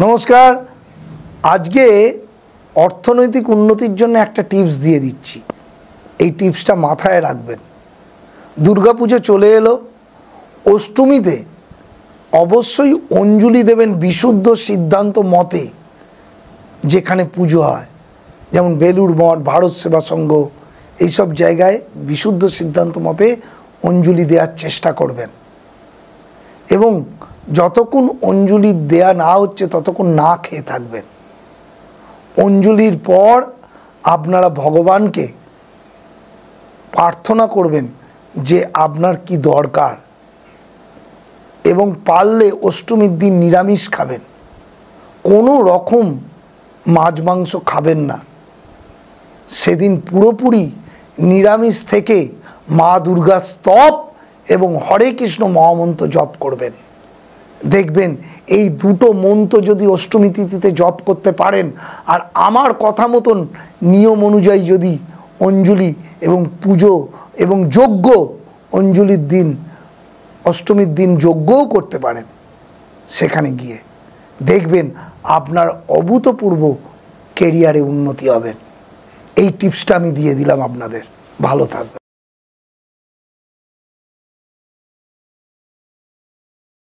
नमस्कार। आज के अर्थनैतिक उन्नतिर जन्य একটা টিপস দিয়ে দিচ্ছি। এই টিপসটা মাথায় রাখবেন। দুর্গাপূজা চলে এলো, অষ্টমীতে অবশ্যই অঞ্জলি দেবেন বিশুদ্ধ সিদ্ধান্ত মতে যেখানে পুজো হয়, যেমন বেলুড় মঠ, ভারত সেবা সংঘ, এই সব জায়গায় বিশুদ্ধ সিদ্ধান্ত মতে অঞ্জলি দেওয়ার চেষ্টা করবেন এবং যতক্ষণ অঞ্জলি দেয়া না হচ্ছে ততক্ষণ না খেয়ে থাকবেন। অঞ্জলির পর আপনারা ভগবানকে প্রার্থনা করবেন যে আপনার কি দরকার এবং পারলে অষ্টমীর দিন নিরামিষ খাবেন, কোনো রকম মাছ মাংস খাবেন না। সেদিন পুরোপুরি নিরামিষ থেকে মা দুর্গা স্তব এবং হরে কৃষ্ণ মহামন্ত্র জপ করবেন। দেখবেন এই দুটো মন্ত্র যদি অষ্টমী তিথিতে জপ করতে পারেন আর আমার কথা মতন নিয়ম অনুযায়ী যদি অঞ্জলি এবং পুজো এবং যজ্ঞ, অঞ্জলির দিন অষ্টমীর দিন যজ্ঞও করতে পারেন, সেখানে গিয়ে দেখবেন আপনার অভূতপূর্ব কেরিয়ারে উন্নতি হবে। এই টিপসটা আমি দিয়ে দিলাম আপনাদের। ভালো থাকবেন।